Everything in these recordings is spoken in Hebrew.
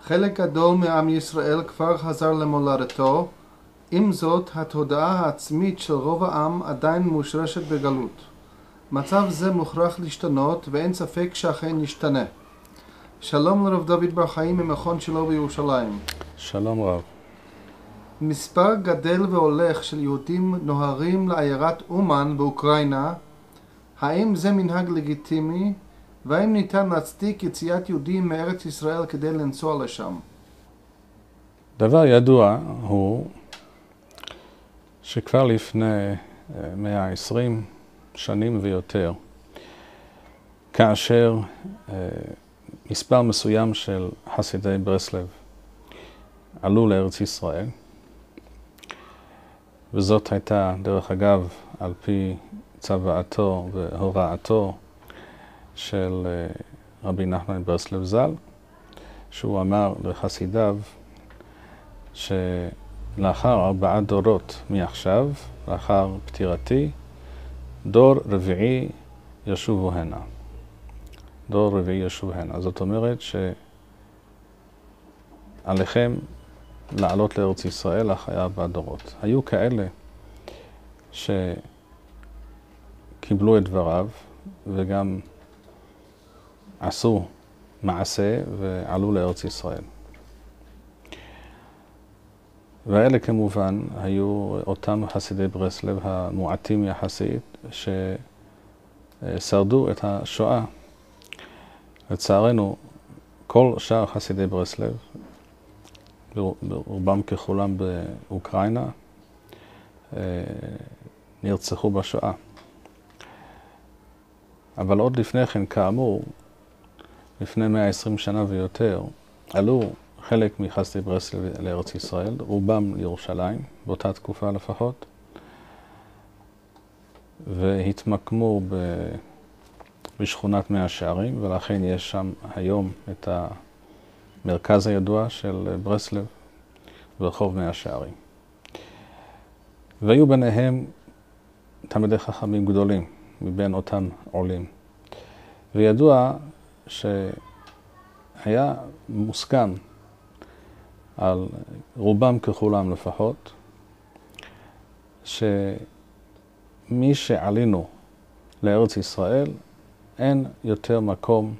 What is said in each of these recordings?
חלק גדול מעם ישראל כבר חזר למולדתו, עם זאת התודעה העצמית של רוב העם עדיין מושרשת בגלות. מצב זה מוכרח להשתנות ואין ספק שאכן ישתנה. שלום לרב דוד בר חיים ממכון שילה בירושלים. שלום רב. מספר גדל והולך של יהודים נוהרים לעיירת אומן באוקראינה. האם זה מנהג לגיטימי? והאם ניתן להצדיק יציאת יהודים מארץ ישראל כדי לנסוע לשם? דבר ידוע הוא שכבר לפני 120 שנים ויותר, כאשר מספר מסוים של חסידי ברסלב עלו לארץ ישראל, וזאת הייתה דרך אגב על פי צוואתו והוראתו של רבי נחמן ברסלב ז"ל, שהוא אמר לחסידיו שלאחר 4 דורות מעכשיו, לאחר פטירתי, דור רביעי ישובו הנה. דור רביעי ישוב הנה. זאת אומרת שעליכם לעלות לארץ ישראל אחרי 4 דורות. היו כאלה שקיבלו את דבריו וגם עשו מעשה ועלו לארץ ישראל. ואלה כמובן היו אותם חסידי ברסלב המועטים יחסית ששרדו את השואה. לצערנו כל שאר חסידי ברסלב, רובם ככולם באוקראינה, נרצחו בשואה. אבל עוד לפני כן, כאמור, לפני 120 שנה ויותר, עלו חלק מחסידי ברסלב לארץ ישראל, רובם לירושלים, באותה תקופה לפחות, והתמקמו בשכונת מאה שערים, ולכן יש שם היום את המרכז הידוע של ברסלב ברחוב מאה שערים. והיו ביניהם תלמידי חכמים גדולים מבין אותם עולים. וידוע שהיה מוסכם על רובם ככולם לפחות, שמי שעלינו לארץ ישראל, אין יותר מקום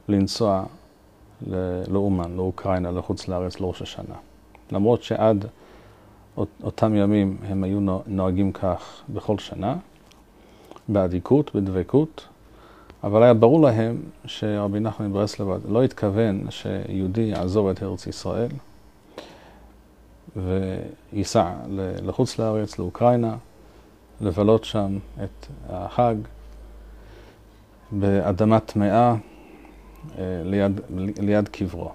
לנסוע לאומן, לאוקראינה, לחוץ לארץ, לראש השנה. למרות שעד אותם ימים הם היו נוהגים כך בכל שנה, באדיקות, בדבקות, אבל היה ברור להם שרבי נחמן ברסלב לא התכוון שיהודי יעזוב את ארץ ישראל וייסע לחוץ לארץ, לאוקראינה, לבלות שם את החג באדמה טמאה ליד קברו.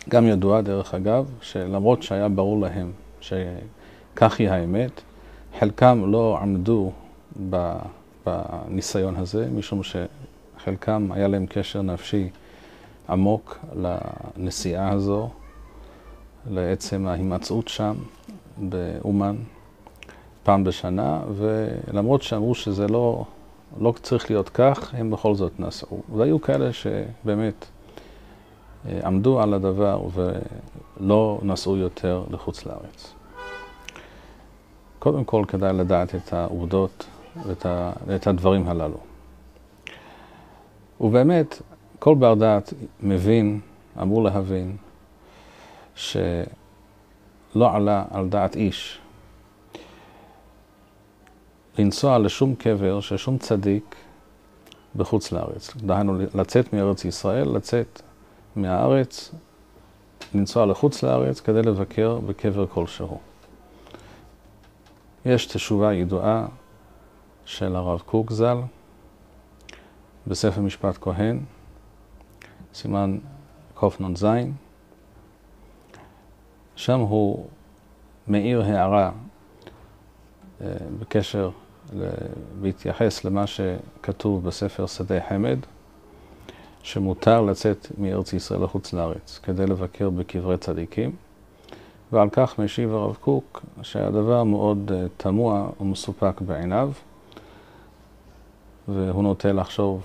גם ידוע דרך אגב שלמרות שהיה ברור להם שכך היא האמת, חלקם לא עמדו בניסיון הזה, משום שחלקם היה להם קשר נפשי עמוק לנסיעה הזו, לעצם ההימצאות שם באומן פעם בשנה, ולמרות שאמרו שזה לא צריך להיות כך, הם בכל זאת נסעו. והיו כאלה שבאמת עמדו על הדבר ולא נסעו יותר לחוץ לארץ. קודם כל כדאי לדעת את העובדות ואת הדברים הללו. ובאמת, כל בר דעת מבין, אמור להבין, שלא עלה על דעת איש לנסוע לשום קבר של שום צדיק בחוץ לארץ. דהיינו, לצאת מארץ ישראל, לצאת מהארץ, לנסוע לחוץ לארץ כדי לבקר בקבר כלשהו. יש תשובה ידועה של הרב קוק ז"ל בספר משפט כהן, סימן קנ"ז. שם הוא מאיר הערה בקשר והתייחס למה שכתוב בספר שדה חמד, שמותר לצאת מארץ ישראל לחוץ לארץ כדי לבקר בקברי צדיקים, ועל כך משיב הרב קוק שהדבר מאוד תמוה ומסופק בעיניו, והוא נוטה לחשוב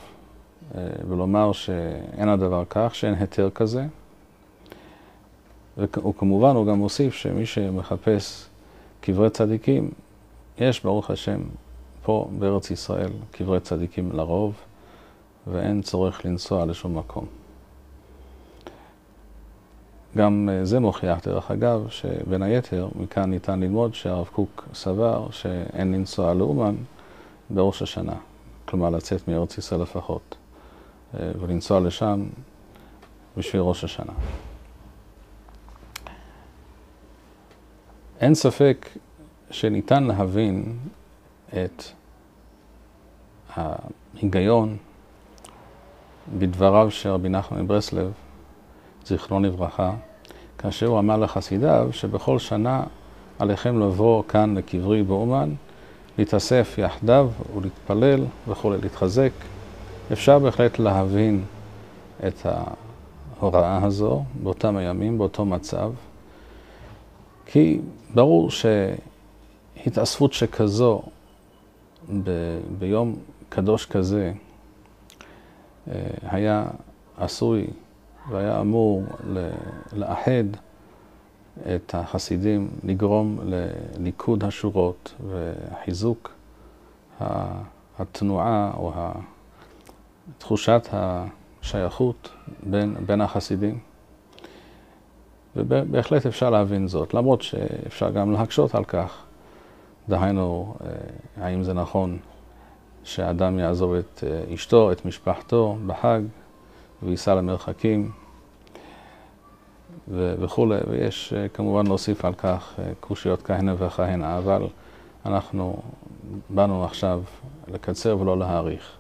ולומר שאין הדבר כך, שאין היתר כזה. וכמובן הוא גם מוסיף שמי שמחפש קברי צדיקים, יש ברוך השם פה בארץ ישראל קברי צדיקים לרוב, ואין צורך לנסוע לשום מקום. גם זה מוכיח דרך אגב, שבין היתר מכאן ניתן ללמוד שהרב קוק סבר שאין לנסוע לאומן בראש השנה. כלומר לצאת מארץ ישראל לפחות, ולנסוע לשם בשביל ראש השנה. אין ספק שניתן להבין את ההיגיון בדבריו של רבי נחמן מברסלב, זיכרונו לברכה, כאשר הוא אמר לחסידיו שבכל שנה עליכם לבוא כאן לקברי באומן, להתאסף יחדיו ולהתפלל וכו', להתחזק. אפשר בהחלט להבין את ההוראה הזו באותם הימים, באותו מצב, כי ברור שהתאספות שכזו ביום קדוש כזה היה עשוי והיה אמור לאחד את החסידים, לגרום לליכוד השורות וחיזוק התנועה או תחושת השייכות בין החסידים. ובהחלט אפשר להבין זאת, למרות שאפשר גם להקשות על כך. דהיינו, האם זה נכון שהאדם יעזוב את אשתו, את משפחתו בחג, וייסע למרחקים וכו'. ויש כמובן להוסיף על כך קושיות כהנה וכהנה, אבל אנחנו באנו עכשיו לקצר ולא להאריך.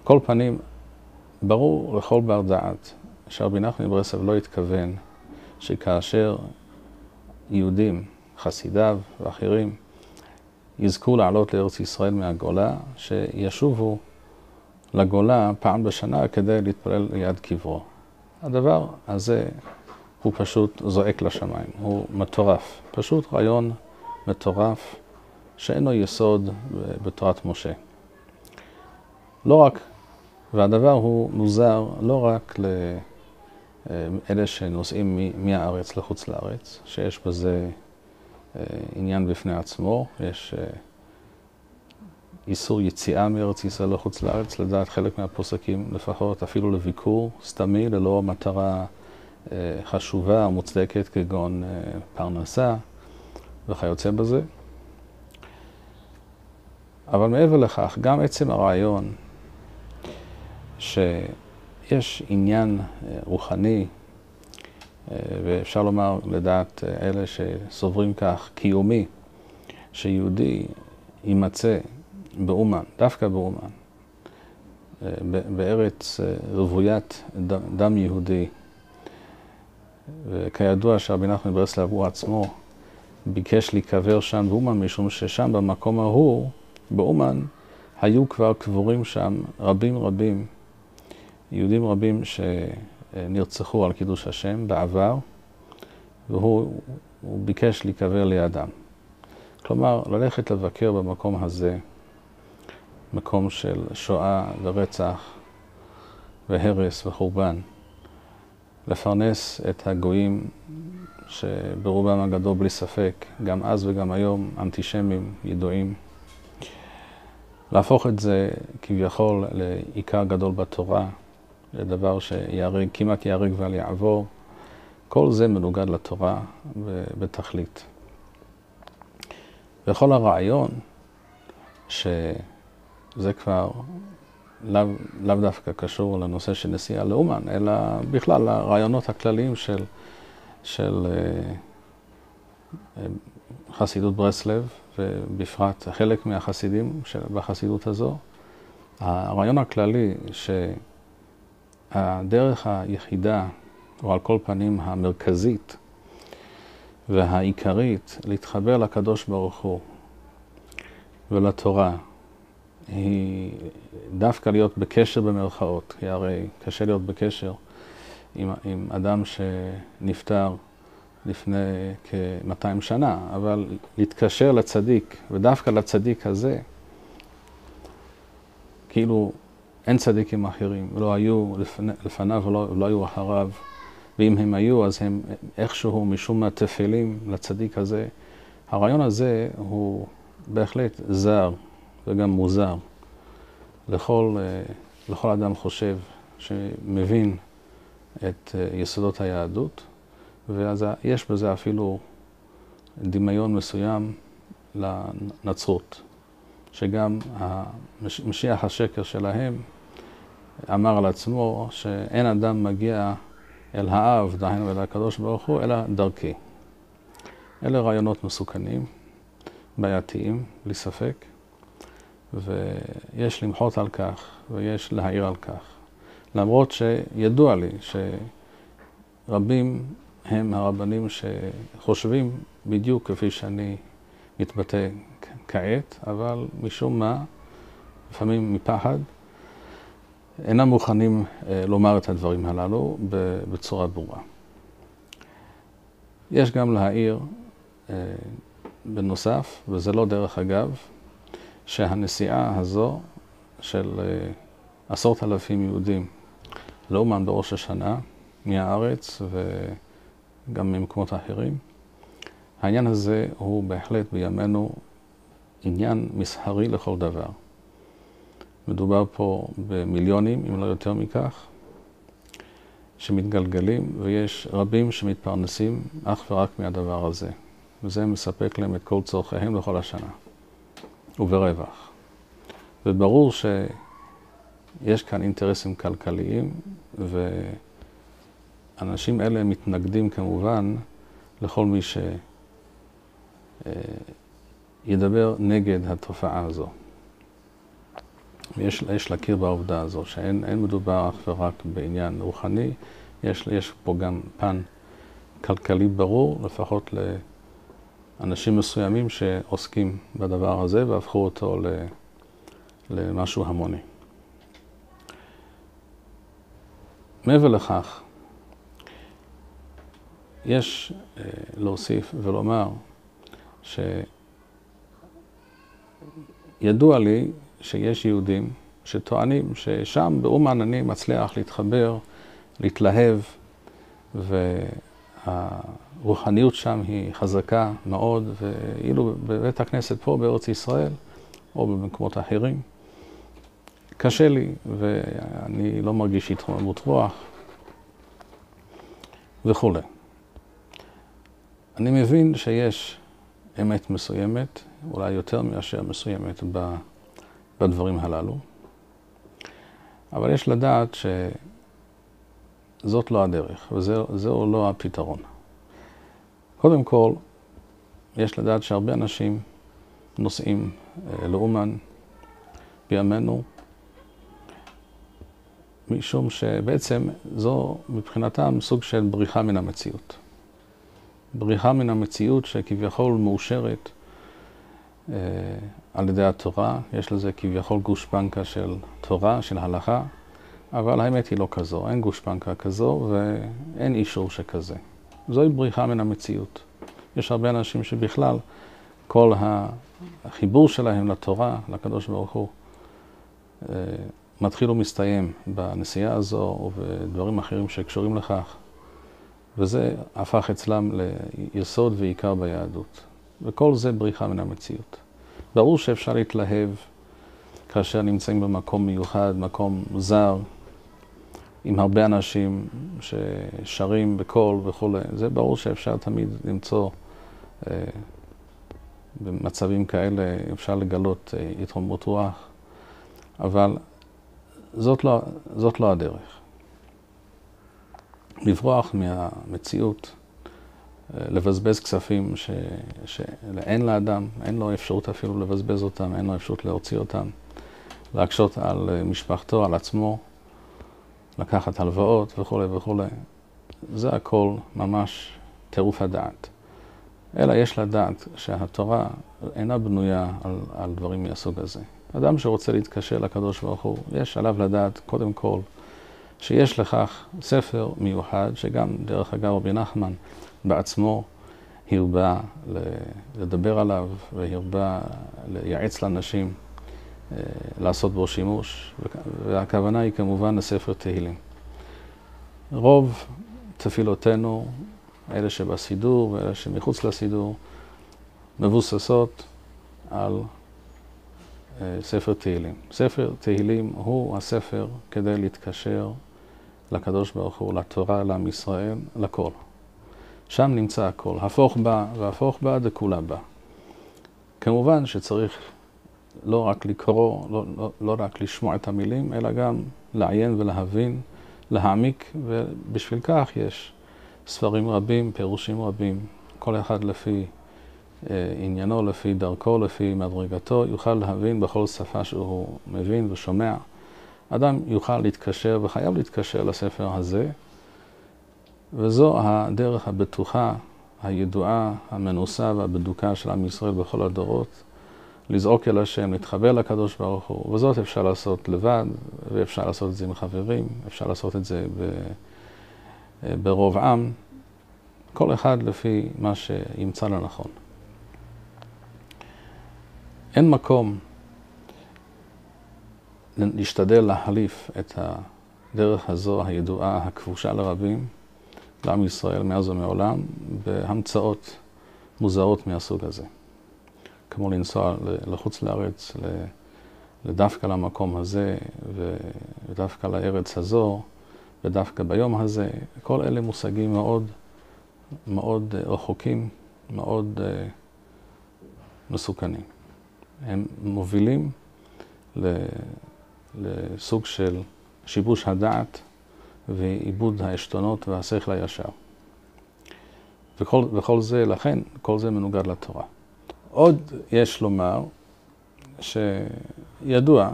כל פנים, ברור לכל בר דעת שרבי נחמן מברסלב לא התכוון שכאשר יהודים, חסידיו ואחרים, יזכו לעלות לארץ ישראל מהגולה, שישובו לגולה פעם בשנה כדי להתפלל ליד קברו. הדבר הזה הוא פשוט זועק לשמיים, הוא מטורף, פשוט רעיון מטורף שאינו יסוד בתורת משה. לא רק, והדבר הוא מוזר לא רק לאלה שנוסעים מהארץ לחוץ לארץ, שיש בזה עניין בפני עצמו, יש איסור יציאה מארץ ישראל לחוץ לארץ, לדעת חלק מהפוסקים לפחות, אפילו לביקור סתמי, ללא מטרה חשובה או מוצדקת כגון פרנסה וכיוצא בזה. אבל מעבר לכך, גם עצם הרעיון שיש עניין רוחני, ואפשר לומר לדעת אלה שסוברים כך, קיומי, שיהודי יימצא באומן, דווקא באומן, בארץ רוויית דם יהודי. וכידוע שרבי נחמן מברסלב הוא עצמו ביקש להיקבר שם באומן, משום ששם במקום ההוא, באומן, היו כבר קבורים שם רבים, יהודים רבים שנרצחו על קידוש השם בעבר, והוא ביקש להיקבר לידם. כלומר, ללכת לבקר במקום הזה, מקום של שואה ורצח והרס וחורבן, לפרנס את הגויים שברובם הגדול בלי ספק, גם אז וגם היום, אנטישמים ידועים, להפוך את זה כביכול לעיקר גדול בתורה, לדבר שיהרג, כמעט יהרג ואל יעבור, כל זה מנוגד לתורה בתכלית. וכל הרעיון שזה כבר לאו דווקא קשור לנושא של נסיעה לאומן, אלא בכלל לרעיונות הכלליים של חסידות ברסלב, ובפרט חלק מהחסידים בחסידות הזו. הרעיון הכללי שהדרך היחידה, או על כל פנים המרכזית והעיקרית, להתחבר לקדוש ברוך הוא ולתורה, היא דווקא להיות בקשר במרכאות, כי הרי קשה להיות בקשר עם אדם שנפטר לפני כ-200 שנה, אבל להתקשר לצדיק, ודווקא לצדיק הזה, כאילו אין צדיקים אחרים, לא היו לפניו ולא היו אחריו, ואם הם היו אז הם איכשהו משום מה תפלים לצדיק הזה. הרעיון הזה הוא בהחלט זר וגם מוזר לכל אדם חושב שמבין את יסודות היהדות, ואז יש בזה אפילו דמיון מסוים לנצרות, שגם משיח השקר שלהם אמר על עצמו שאין אדם מגיע אל האב, דהיינו אל הקדוש ברוך הוא, אלא דרכי. אלה רעיונות מסוכנים, בעייתיים, בלי ספק, ויש למחות על כך ויש להעיר על כך. למרות שידוע לי שרבים הם הרבנים שחושבים בדיוק כפי שאני מתבטא כעת, אבל משום מה, לפעמים מפחד, אינם מוכנים לומר את הדברים הללו בצורה ברורה. יש גם להעיר בנוסף, וזה לא דרך אגב, שהנסיעה הזו של 10,000 יהודים לאומן בראש השנה, מהארץ וגם ממקומות אחרים, העניין הזה הוא בהחלט בימינו עניין מסחרי לכל דבר. מדובר פה במיליונים, אם לא יותר מכך, שמתגלגלים, ויש רבים שמתפרנסים אך ורק מהדבר הזה. וזה מספק להם את כל צורכיהם לכל השנה, וברווח. וברור שיש כאן אינטרסים כלכליים, ואנשים אלה מתנגדים כמובן לכל מי שידבר נגד התופעה הזו. יש להכיר בעובדה הזו, שאין מדובר אך ורק בעניין רוחני, יש פה גם פן כלכלי ברור, לפחות לאנשים מסוימים שעוסקים בדבר הזה והפכו אותו למשהו המוני. מעבר לכך, יש להוסיף ולומר שידוע לי שיש יהודים שטוענים ששם באומן אני מצליח להתחבר, להתלהב, והרוחניות שם היא חזקה מאוד, ואילו בבית הכנסת פה בארץ ישראל, או במקומות אחרים, קשה לי, ואני לא מרגיש התרוממות רוח, וכו'. אני מבין שיש אמת מסוימת, אולי יותר מאשר מסוימת בדברים הללו, אבל יש לדעת שזאת לא הדרך, וזהו לא הפתרון. קודם כל, יש לדעת שהרבה אנשים נוסעים לאומן בימינו, משום שבעצם זו מבחינתם סוג של בריחה מן המציאות. בריחה מן המציאות שכביכול מאושרת על ידי התורה, יש לזה כביכול גושפנקה של תורה, של הלכה, אבל האמת היא לא כזו, אין גושפנקה כזו ואין אישור שכזה. זוהי בריחה מן המציאות. יש הרבה אנשים שבכלל כל החיבור שלהם לתורה, לקדוש ברוך הוא, מתחיל ומסתיים בנסיעה הזו ובדברים אחרים שקשורים לכך, וזה הפך אצלם ליסוד ועיקר ביהדות. וכל זה בריחה מן המציאות. ברור שאפשר להתלהב כאשר נמצאים במקום מיוחד, מקום זר, עם הרבה אנשים ששרים בקול וכו'. זה ברור שאפשר תמיד למצוא במצבים כאלה, אפשר לגלות התרוממות רוח, אבל זאת לא הדרך. לברוח מהמציאות, לבזבז כספים שאין לאדם, אין לו אפשרות אפילו לבזבז אותם, אין לו אפשרות להוציא אותם, להקשות על משפחתו, על עצמו, לקחת הלוואות וכו' וכו'. זה הכל ממש טירוף הדעת. אלא יש לדעת שהתורה אינה בנויה על דברים מהסוג הזה. אדם שרוצה להתקשר לקדוש ברוך הוא, יש עליו לדעת קודם כל שיש לכך ספר מיוחד, שגם דרך אגב רבי נחמן בעצמו הרבה לדבר עליו והרבה לייעץ לאנשים לעשות בו שימוש, והכוונה היא כמובן לספר תהילים. רוב תפילותינו, אלה שבסידור ואלה שמחוץ לסידור, מבוססות על ספר תהילים. ספר תהילים הוא הספר כדי להתקשר לקדוש ברוך הוא, לתורה, לעם ישראל, לכל. שם נמצא הכל. הפוך בה והפוך בה דכולה בה. כמובן שצריך לא רק לקרוא, לא רק לשמוע את המילים, אלא גם לעיין ולהבין, להעמיק, ובשביל כך יש ספרים רבים, פירושים רבים, כל אחד לפי עניינו, לפי דרכו, לפי מדרגתו, יוכל להבין בכל שפה שהוא מבין ושומע. אדם יוכל להתקשר וחייב להתקשר לספר הזה, וזו הדרך הבטוחה, הידועה, המנוסה והבדוקה של עם ישראל בכל הדורות, לזעוק אל השם, להתחבר לקדוש ברוך הוא, וזאת אפשר לעשות לבד, ואפשר לעשות את זה עם חברים, אפשר לעשות את זה ברוב עם, כל אחד לפי מה שימצא לנכון. אין מקום להשתדל להחליף את הדרך הזו הידועה, הכבושה לרבים, לעם ישראל מאז ומעולם, בהמצאות מוזרות מהסוג הזה. כמו לנסוע לחוץ לארץ, לדווקא למקום הזה, ודווקא לארץ הזו, ודווקא ביום הזה, כל אלה מושגים מאוד רחוקים, מאוד מסוכנים. הם מובילים לסוג של שיבוש הדעת ועיבוד העשתונות והשכל הישר. וכל זה, לכן, כל זה מנוגד לתורה. עוד יש לומר שידוע,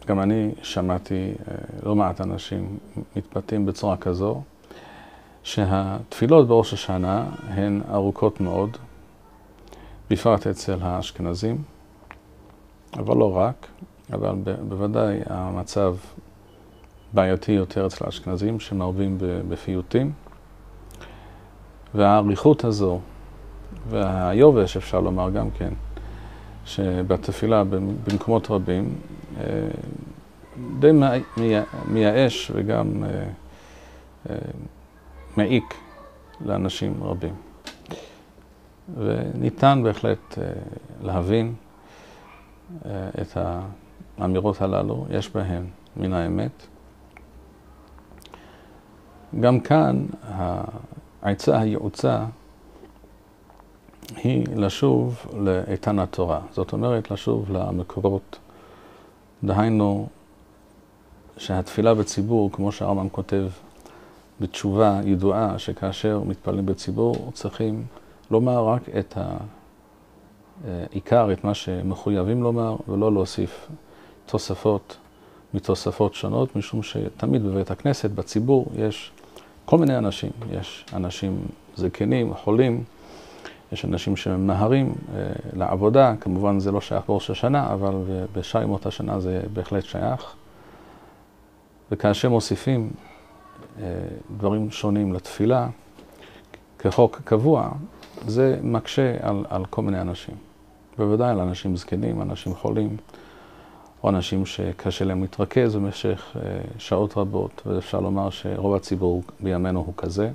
גם אני שמעתי לא מעט אנשים מתבטאים בצורה כזו, שהתפילות בראש השנה הן ארוכות מאוד, בפרט אצל האשכנזים, אבל לא רק, אבל בוודאי המצב בעייתי יותר אצל האשכנזים שמרבים בפיוטים, והאריכות הזו והיובש אפשר לומר גם כן, שבתפילה במקומות רבים די מייאש וגם מעיק לאנשים רבים. וניתן בהחלט להבין את האמירות הללו, יש בהן מן האמת. גם כאן העצה הייעוצה היא לשוב לאיתן התורה. זאת אומרת, לשוב למקורות. דהיינו שהתפילה בציבור, כמו שהרמב"ם כותב בתשובה ידועה, שכאשר מתפללים בציבור, צריכים לומר רק את העיקר, את מה שמחויבים לומר, ולא להוסיף תוספות מתוספות שונות, משום שתמיד בבית הכנסת, בציבור, יש כל מיני אנשים. יש אנשים זקנים, חולים, יש אנשים שממהרים לעבודה, כמובן זה לא שייך בראש השנה, אבל בשאר ימות השנה זה בהחלט שייך. וכאשר מוסיפים דברים שונים לתפילה, כחוק קבוע, זה מקשה על כל מיני אנשים. בוודאי על אנשים זקנים, אנשים חולים, או אנשים שקשה להם להתרכז במשך שעות רבות, ואפשר לומר שרוב הציבור בימינו הוא כזה.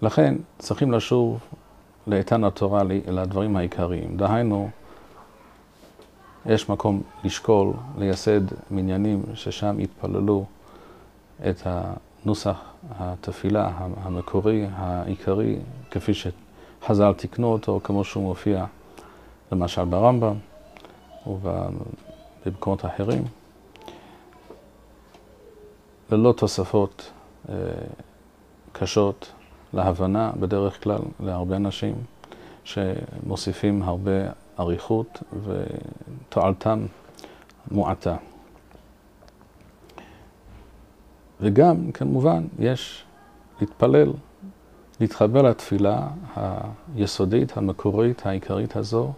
לכן צריכים לשוב לאיתן התורה לדברים העיקריים. דהיינו, יש מקום לשקול, לייסד מניינים ששם יתפללו את הנוסח התפילה המקורי, העיקרי, כפי שחז"ל תיקנו אותו, כמו שהוא מופיע למשל ברמב"ם ובמקומות אחרים, ללא תוספות קשות להבנה, בדרך כלל להרבה אנשים שמוסיפים הרבה אריכות ותועלתם מועטה. וגם כמובן יש להתפלל, להתחבר לתפילה היסודית, המקורית, העיקרית הזו,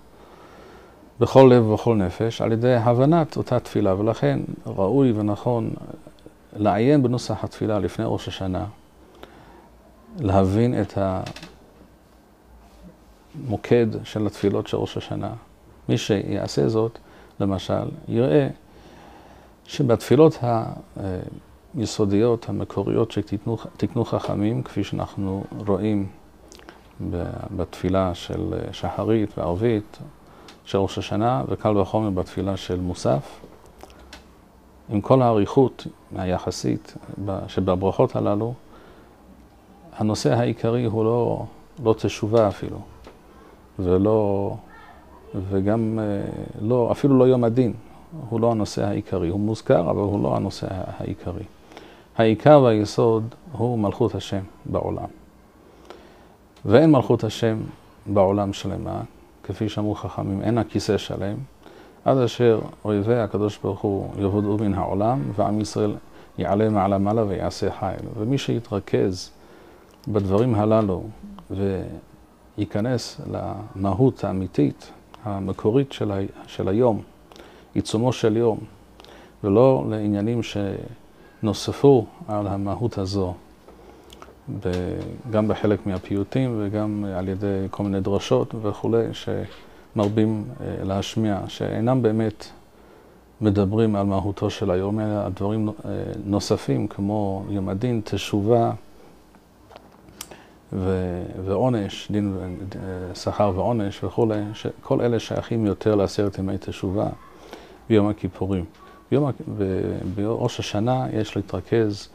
בכל לב ובכל נפש, על ידי הבנת אותה תפילה. ולכן ראוי ונכון לעיין בנוסח התפילה לפני ראש השנה, להבין את המוקד של התפילות של ראש השנה, מי שיעשה זאת, למשל, יראה שבתפילות היסודיות, המקוריות שתקנו חכמים, כפי שאנחנו רואים בתפילה של שחרית וערבית, של ראש השנה, וקל וחומר בתפילה של מוסף, עם כל העריכות היחסית שבברכות הללו, הנושא העיקרי הוא לא תשובה אפילו, וגם אפילו לא יום הדין, הוא לא הנושא העיקרי. הוא מוזכר, אבל הוא לא הנושא העיקרי. העיקר והיסוד הוא מלכות השם בעולם. ואין מלכות השם בעולם שלמה, כפי שאמרו חכמים, אין הכיסא שלם, עד אשר אויבי הקדוש ברוך הוא יבודעו מן העולם, ועם ישראל יעלה מעלה מעלה ויעשה חיל. ומי שיתרכז בדברים הללו וייכנס למהות האמיתית, המקורית של היום, עיצומו של יום, ולא לעניינים שנוספו על המהות הזו, גם בחלק מהפיוטים וגם על ידי כל מיני דרשות וכו', שמרבים להשמיע, שאינם באמת מדברים על מהותו של היום, אלא דברים נוספים כמו יום הדין, תשובה ועונש, דין שכר ועונש וכו', שכל אלה שייכים יותר לעשרת ימי תשובה ביום הכיפורים. בראש השנה יש להתרכז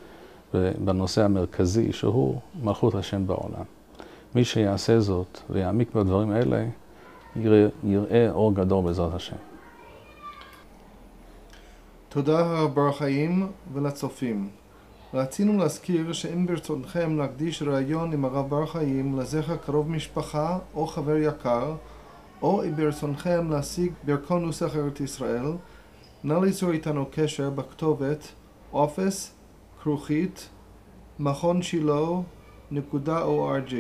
בנושא המרכזי שהוא מלכות השם בעולם. מי שיעשה זאת ויעמיק בדברים האלה, יראה אור גדול בעזרת השם. תודה הרב בר חיים ולצופים. רצינו להזכיר שאם ברצונכם להקדיש ראיון עם הרב בר חיים לזכר קרוב משפחה או חבר יקר, או אם ברצונכם להשיג דרכון נוסח ארץ ישראל, נא ליצור איתנו קשר בכתובת office@מכון שילה.org.